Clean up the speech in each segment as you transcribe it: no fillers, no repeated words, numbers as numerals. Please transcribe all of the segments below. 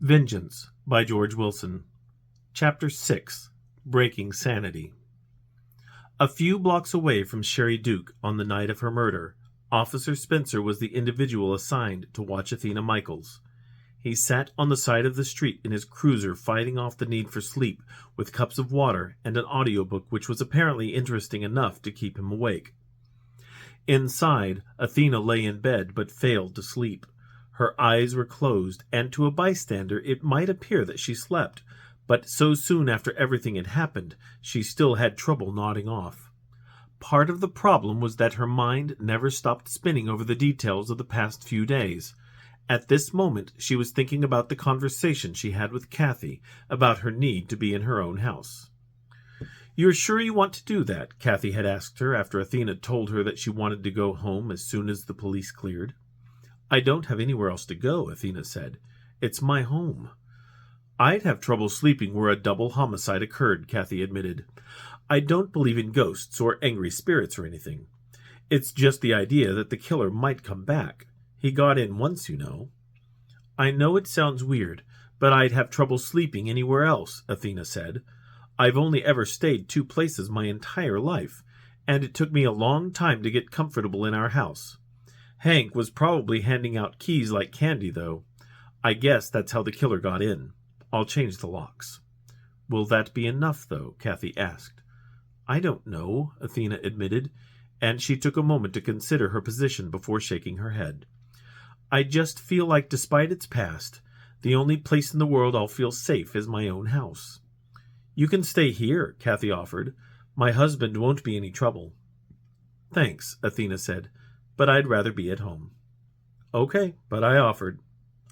Vengeance by George Willson. Chapter 6. Breaking Sanity. A few blocks away from Sherry Duke on the night of her murder, Officer Spencer was the individual assigned to watch Athena Michaels. He sat on the side of the street in his cruiser fighting off the need for sleep with cups of water and an audiobook which was apparently interesting enough to keep him awake. Inside, Athena lay in bed but failed to sleep. Her eyes were closed, and to a bystander it might appear that she slept, but so soon after everything had happened, she still had trouble nodding off. Part of the problem was that her mind never stopped spinning over the details of the past few days. At this moment she was thinking about the conversation she had with Kathy about her need to be in her own house. "You're sure you want to do that?" Kathy had asked her after Athena told her that she wanted to go home as soon as the police cleared. "I don't have anywhere else to go," Athena said. "It's my home." "I'd have trouble sleeping where a double homicide occurred," Kathy admitted. "I don't believe in ghosts or angry spirits or anything. It's just the idea that the killer might come back. He got in once, you know." "I know it sounds weird, but I'd have trouble sleeping anywhere else," Athena said. "I've only ever stayed 2 places my entire life, and it took me a long time to get comfortable in our house. Hank was probably handing out keys like candy, though. I guess that's how the killer got in. I'll change the locks." "Will that be enough, though?" Kathy asked. "I don't know," Athena admitted, and she took a moment to consider her position before shaking her head. "I just feel like, despite its past, the only place in the world I'll feel safe is my own house." "You can stay here," Kathy offered. "My husband won't be any trouble." "Thanks," Athena said, "but I'd rather be at home." "Okay, but I offered."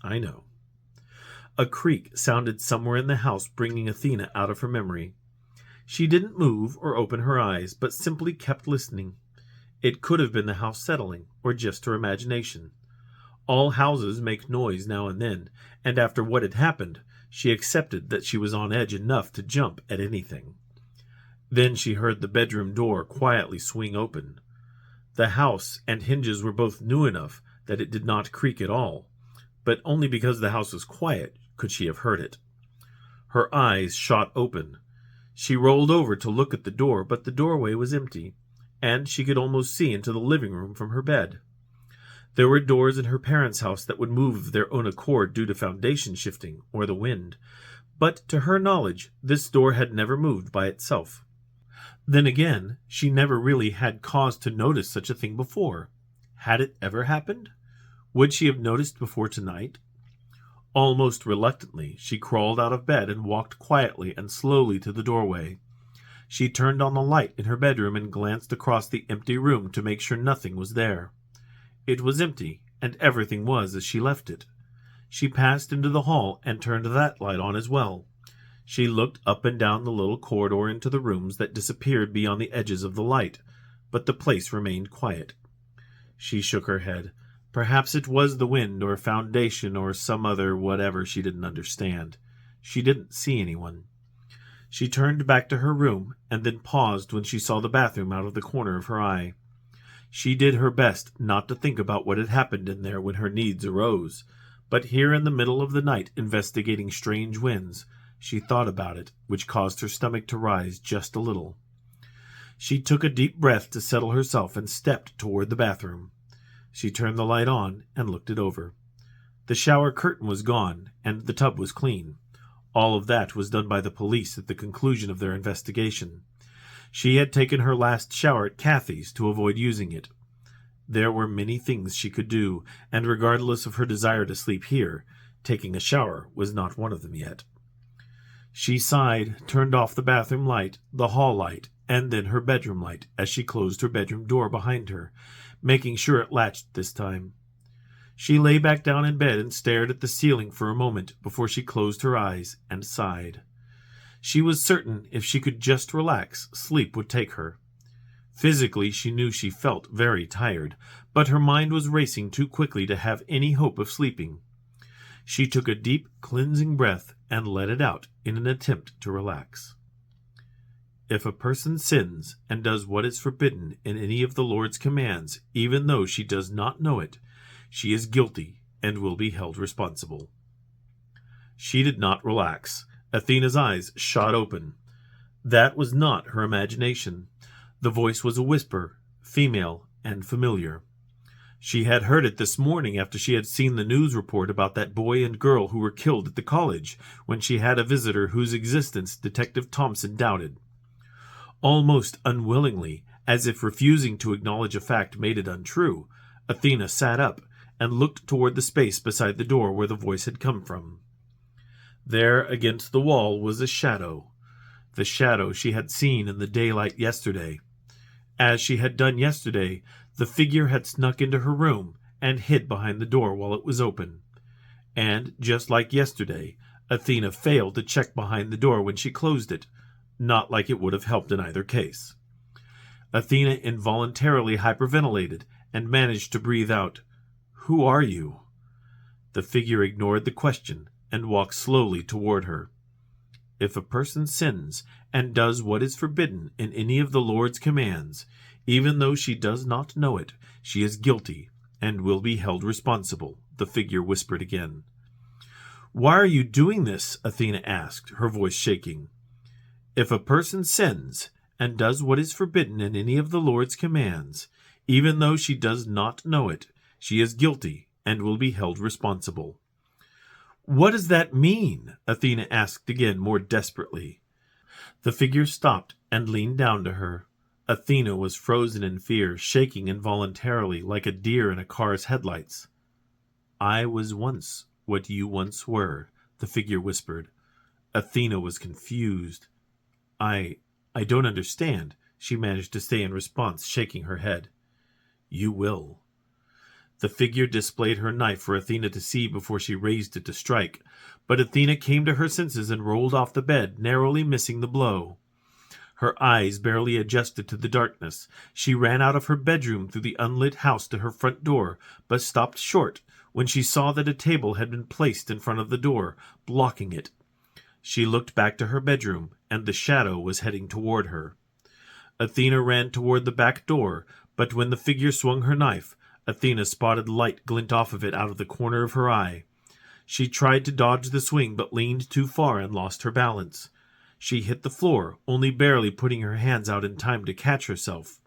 "I know." A creak sounded somewhere in the house, bringing Athena out of her memory. She didn't move or open her eyes, but simply kept listening. It could have been the house settling, or just her imagination. All houses make noise now and then, and after what had happened, she accepted that she was on edge enough to jump at anything. Then she heard the bedroom door quietly swing open. The house and hinges were both new enough that it did not creak at all, but only because the house was quiet could she have heard it. Her eyes shot open. She rolled over to look at the door, but the doorway was empty, and she could almost see into the living room from her bed. There were doors in her parents' house that would move of their own accord due to foundation shifting or the wind, but to her knowledge this door had never moved by itself. Then again, she never really had cause to notice such a thing before. Had it ever happened? Would she have noticed before tonight? Almost reluctantly, she crawled out of bed and walked quietly and slowly to the doorway. She turned on the light in her bedroom and glanced across the empty room to make sure nothing was there. It was empty, and everything was as she left it. She passed into the hall and turned that light on as well. She looked up and down the little corridor into the rooms that disappeared beyond the edges of the light, but the place remained quiet. She shook her head. Perhaps it was the wind or foundation or some other whatever she didn't understand. She didn't see anyone. She turned back to her room and then paused when she saw the bathroom out of the corner of her eye. She did her best not to think about what had happened in there when her needs arose, but here in the middle of the night investigating strange winds, she thought about it, which caused her stomach to rise just a little. She took a deep breath to settle herself and stepped toward the bathroom. She turned the light on and looked it over. The shower curtain was gone, and the tub was clean. All of that was done by the police at the conclusion of their investigation. She had taken her last shower at Kathy's to avoid using it. There were many things she could do, and regardless of her desire to sleep here, taking a shower was not one of them yet. She sighed, turned off the bathroom light, the hall light, and then her bedroom light as she closed her bedroom door behind her, making sure it latched this time. She lay back down in bed and stared at the ceiling for a moment before she closed her eyes and sighed. She was certain if she could just relax, sleep would take her. Physically, she knew she felt very tired, but her mind was racing too quickly to have any hope of sleeping. She took a deep, cleansing breath and let it out in an attempt to relax. If a person sins and does what is forbidden in any of the Lord's commands, even though she does not know it, she is guilty and will be held responsible. She did not relax. Athena's eyes shot open. That was not her imagination. The voice was a whisper, female and familiar. She had heard it this morning after she had seen the news report about that boy and girl who were killed at the college, when she had a visitor whose existence Detective Thompson doubted. Almost unwillingly, as if refusing to acknowledge a fact made it untrue, Athena sat up and looked toward the space beside the door where the voice had come from. There against the wall was a shadow, the shadow she had seen in the daylight yesterday. As she had done yesterday, the figure had snuck into her room and hid behind the door while it was open. And, just like yesterday, Athena failed to check behind the door when she closed it, not like it would have helped in either case. Athena involuntarily hyperventilated and managed to breathe out, "Who are you?" The figure ignored the question and walked slowly toward her. If a person sins and does what is forbidden in any of the Lord's commands, even though she does not know it, she is guilty and will be held responsible, the figure whispered again. "Why are you doing this?" Athena asked, her voice shaking. If a person sins and does what is forbidden in any of the Lord's commands, even though she does not know it, she is guilty and will be held responsible. "What does that mean?" Athena asked again, more desperately. The figure stopped and leaned down to her. Athena was frozen in fear, shaking involuntarily like a deer in a car's headlights. "I was once what you once were," the figure whispered. Athena was confused. I don't understand," she managed to say in response, shaking her head. "You will." The figure displayed her knife for Athena to see before she raised it to strike, but Athena came to her senses and rolled off the bed, narrowly missing the blow. Her eyes barely adjusted to the darkness. She ran out of her bedroom through the unlit house to her front door, but stopped short when she saw that a table had been placed in front of the door, blocking it. She looked back to her bedroom, and the shadow was heading toward her. Athena ran toward the back door, but when the figure swung her knife, Athena spotted light glint off of it out of the corner of her eye. She tried to dodge the swing, but leaned too far and lost her balance. She hit the floor, only barely putting her hands out in time to catch herself.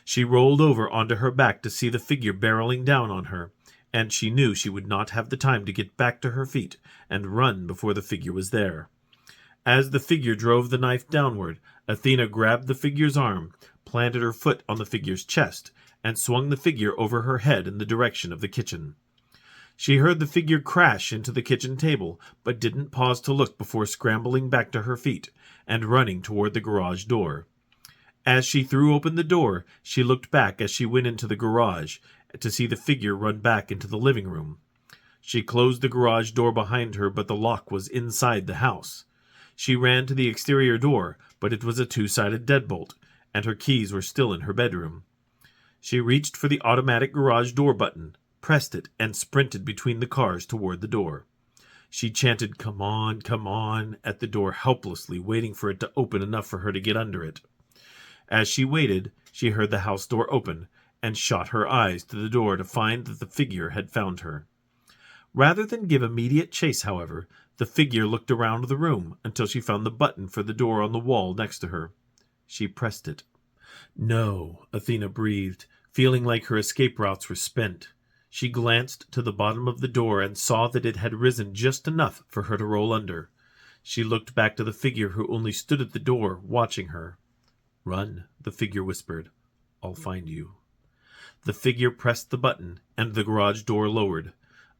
She rolled over onto her back to see the figure barreling down on her, and she knew she would not have the time to get back to her feet and run before the figure was there. As the figure drove the knife downward, Athena grabbed the figure's arm, planted her foot on the figure's chest, and swung the figure over her head in the direction of the kitchen. She heard the figure crash into the kitchen table, but didn't pause to look before scrambling back to her feet and running toward the garage door. As she threw open the door, she looked back as she went into the garage to see the figure run back into the living room. She closed the garage door behind her, but the lock was inside the house. She ran to the exterior door, but it was a two-sided deadbolt, and her keys were still in her bedroom. She reached for the automatic garage door button, pressed it, and sprinted between the cars toward the door. She chanted, come on," at the door helplessly, waiting for it to open enough for her to get under it. As she waited, she heard the house door open, and shot her eyes to the door to find that the figure had found her. Rather than give immediate chase, however, the figure looked around the room until she found the button for the door on the wall next to her. She pressed it. "No," Athena breathed, feeling like her escape routes were spent. She glanced to the bottom of the door and saw that it had risen just enough for her to roll under. She looked back to the figure who only stood at the door, watching her. "Run," the figure whispered. "I'll find you." The figure pressed the button, and the garage door lowered.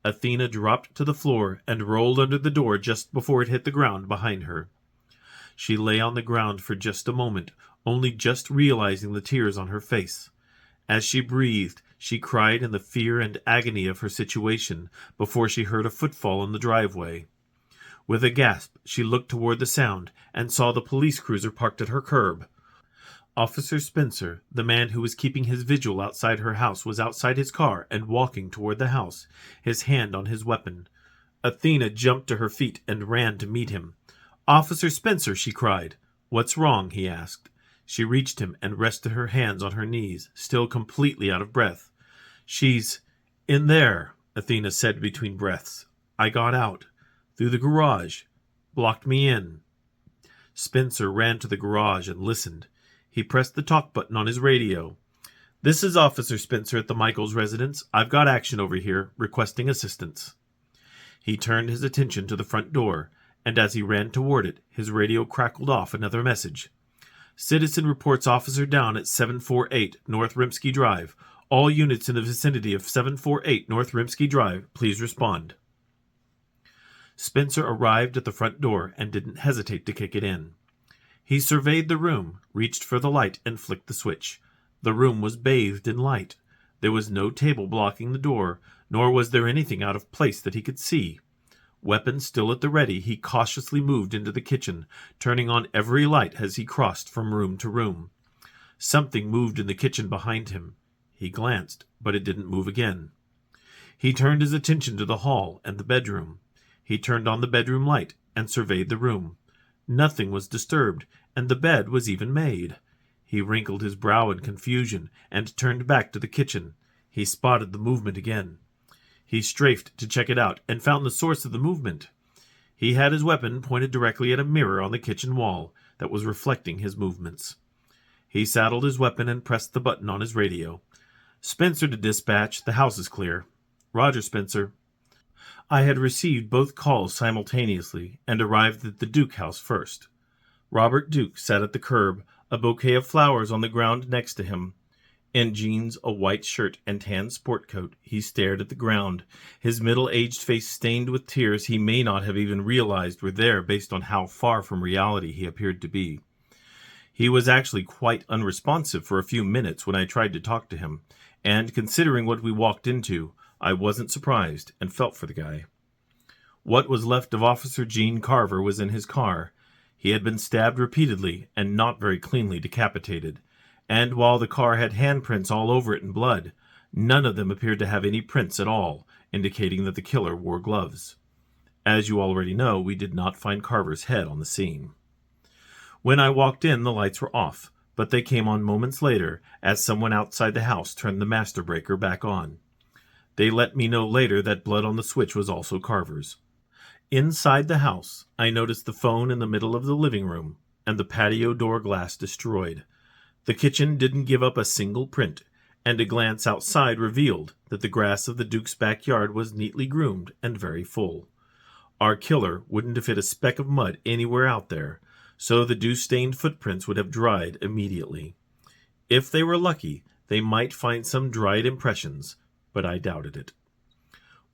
Athena dropped to the floor and rolled under the door just before it hit the ground behind her. She lay on the ground for just a moment, only just realizing the tears on her face. As she breathed, she cried in the fear and agony of her situation before she heard a footfall in the driveway. With a gasp, she looked toward the sound and saw the police cruiser parked at her curb. Officer Spencer, the man who was keeping his vigil outside her house, was outside his car and walking toward the house, his hand on his weapon. Athena jumped to her feet and ran to meet him. "Officer Spencer," she cried. "What's wrong?" he asked. She reached him and rested her hands on her knees, still completely out of breath. "She's in there," Athena said between breaths. "I got out. "Through the garage. Blocked me in." Spencer ran to the garage and listened. He pressed the talk button on his radio. "This is Officer Spencer at the Michaels residence. I've got action over here, requesting assistance." He turned his attention to the front door, and as he ran toward it, his radio crackled off another message. "Citizen reports officer down at 748 North Rimsky Drive. All units in the vicinity of 748 North Rimsky Drive, please respond." Spencer arrived at the front door and didn't hesitate to kick it in. He surveyed the room, reached for the light, and flicked the switch. The room was bathed in light. There was no table blocking the door, nor was there anything out of place that he could see. Weapons still at the ready, he cautiously moved into the kitchen, turning on every light as he crossed from room to room. Something moved in the kitchen behind him. He glanced, but it didn't move again. He turned his attention to the hall and the bedroom. He turned on the bedroom light and surveyed the room. Nothing was disturbed, and the bed was even made. He wrinkled his brow in confusion and turned back to the kitchen. He spotted the movement again. He strafed to check it out and found the source of the movement. He had his weapon pointed directly at a mirror on the kitchen wall that was reflecting his movements. He saddled his weapon and pressed the button on his radio. "Spencer to dispatch. The house is clear." "Roger, Spencer." I had received both calls simultaneously and arrived at the Duke house first. Robert Duke sat at the curb, a bouquet of flowers on the ground next to him. In jeans, a white shirt, and tan sport coat, he stared at the ground, his middle-aged face stained with tears he may not have even realized were there based on how far from reality he appeared to be. He was actually quite unresponsive for a few minutes when I tried to talk to him, and considering what we walked into, I wasn't surprised and felt for the guy. What was left of Officer Gene Carver was in his car. He had been stabbed repeatedly and not very cleanly decapitated, and while the car had handprints all over it in blood, none of them appeared to have any prints at all, indicating that the killer wore gloves. As you already know, we did not find Carver's head on the scene. When I walked in, the lights were off, but they came on moments later as someone outside the house turned the master breaker back on. They let me know later that blood on the switch was also Carver's. Inside the house, I noticed the phone in the middle of the living room and the patio door glass destroyed. The kitchen didn't give up a single print, and a glance outside revealed that the grass of the Duke's backyard was neatly groomed and very full. Our killer wouldn't have hit a speck of mud anywhere out there, so the dew-stained footprints would have dried immediately. If they were lucky, they might find some dried impressions, but I doubted it.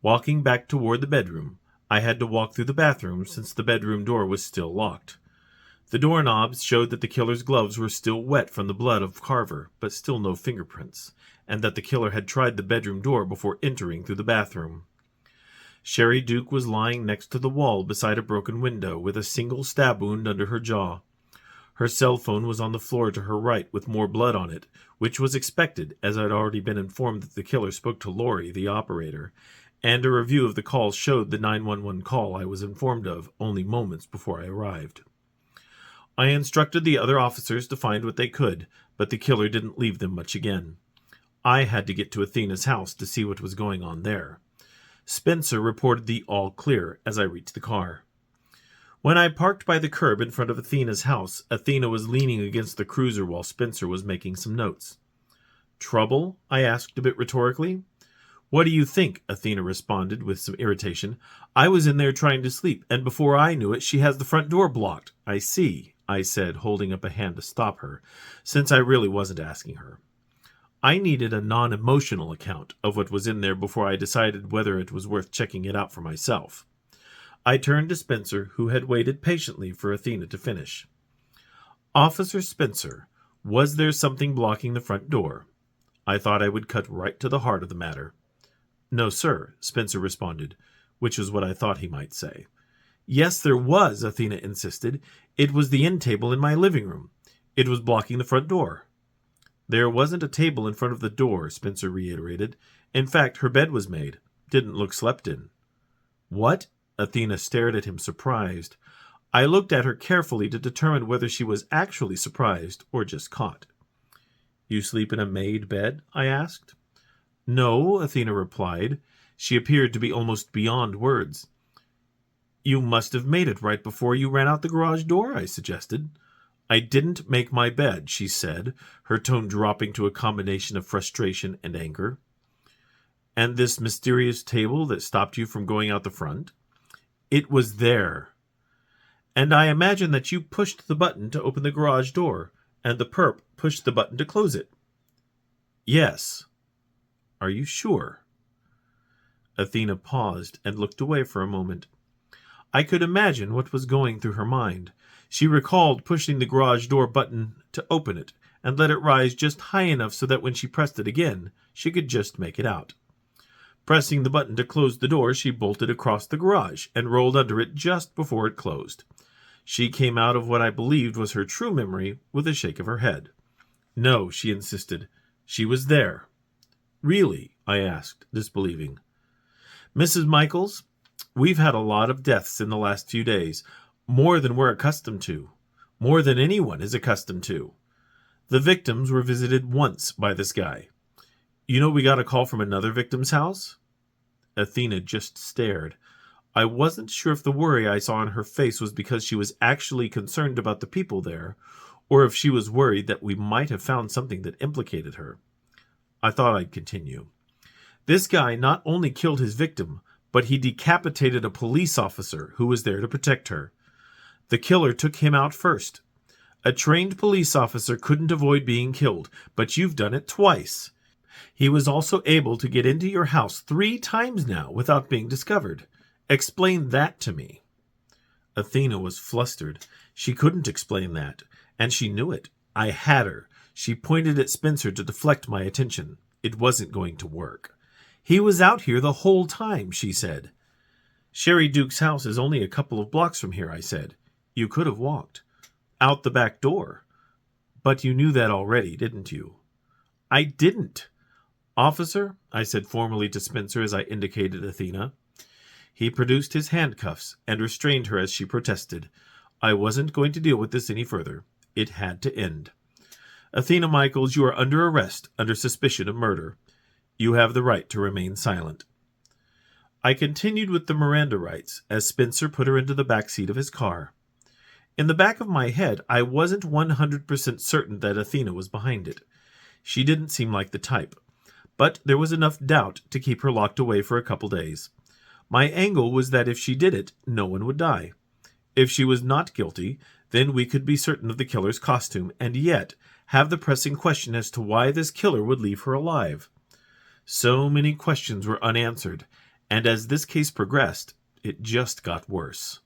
Walking back toward the bedroom, I had to walk through the bathroom since the bedroom door was still locked. The doorknobs showed that the killer's gloves were still wet from the blood of Carver, but still no fingerprints, and that the killer had tried the bedroom door before entering through the bathroom. Sherry Duke was lying next to the wall beside a broken window with a single stab wound under her jaw. Her cell phone was on the floor to her right with more blood on it, which was expected as I'd already been informed that the killer spoke to Lori, the operator, and a review of the call showed the 911 call I was informed of only moments before I arrived. I instructed the other officers to find what they could, but the killer didn't leave them much again. I had to get to Athena's house to see what was going on there. Spencer reported the all clear as I reached the car. When I parked by the curb in front of Athena's house, Athena was leaning against the cruiser while Spencer was making some notes. "Trouble?" I asked a bit rhetorically. "What do you think?" Athena responded with some irritation. "I was in there trying to sleep, and before I knew it, she has the front door blocked." "I see," I said, holding up a hand to stop her, since I really wasn't asking her. I needed a non-emotional account of what was in there before I decided whether it was worth checking it out for myself. I turned to Spencer, who had waited patiently for Athena to finish. "Officer Spencer, was there something blocking the front door?" I thought I would cut right to the heart of the matter. "No, sir," Spencer responded, which was what I thought he might say. "Yes, there was," Athena insisted. "It was the end table in my living room. It was blocking the front door." "There wasn't a table in front of the door," Spencer reiterated. "In fact, her bed was made. Didn't look slept in." "What?" Athena stared at him, surprised. I looked at her carefully to determine whether she was actually surprised or just caught. "You sleep in a made bed?" I asked. "No," Athena replied. She appeared to be almost beyond words. You must have made it right before you ran out the garage door, I suggested. I didn't make my bed, she said, her tone dropping to a combination of frustration and anger. And this mysterious table that stopped you from going out the front? It was there. And I imagine that you pushed the button to open the garage door, and the perp pushed the button to close it. Yes. Are you sure? Athena paused and looked away for a moment. I could imagine what was going through her mind. She recalled pushing the garage door button to open it, and let it rise just high enough so that when she pressed it again, she could just make it out. Pressing the button to close the door, she bolted across the garage and rolled under it just before it closed. She came out of what I believed was her true memory with a shake of her head. No, she insisted. She was there. Really? I asked, disbelieving. Mrs. Michaels, we've had a lot of deaths in the last few days, more than we're accustomed to, more than anyone is accustomed to. The victims were visited once by this guy. You know we got a call from another victim's house? Athena just stared. I wasn't sure if the worry I saw on her face was because she was actually concerned about the people there, or if she was worried that we might have found something that implicated her. I thought I'd continue. This guy not only killed his victim, but he decapitated a police officer who was there to protect her. The killer took him out first. A trained police officer couldn't avoid being killed, but you've done it twice. He was also able to get into your house 3 times now without being discovered. Explain that to me. Athena was flustered. She couldn't explain that, and she knew it. I had her. She pointed at Spencer to deflect my attention. It wasn't going to work. He was out here the whole time, she said. Sherry Duke's house is only a couple of blocks from here, I said. You could have walked. Out the back door. But you knew that already, didn't you? I didn't. Officer, I said formally to Spencer as I indicated Athena. He produced his handcuffs and restrained her as she protested. I wasn't going to deal with this any further. It had to end. Athena Michaels, you are under arrest under suspicion of murder. You have the right to remain silent. I continued with the Miranda rights as Spencer put her into the back seat of his car. In the back of my head, I wasn't 100% certain that Athena was behind it. She didn't seem like the type. But there was enough doubt to keep her locked away for a couple days. My angle was that if she did it, no one would die. If she was not guilty, then we could be certain of the killer's costume, and yet have the pressing question as to why this killer would leave her alive. So many questions were unanswered, and as this case progressed, it just got worse.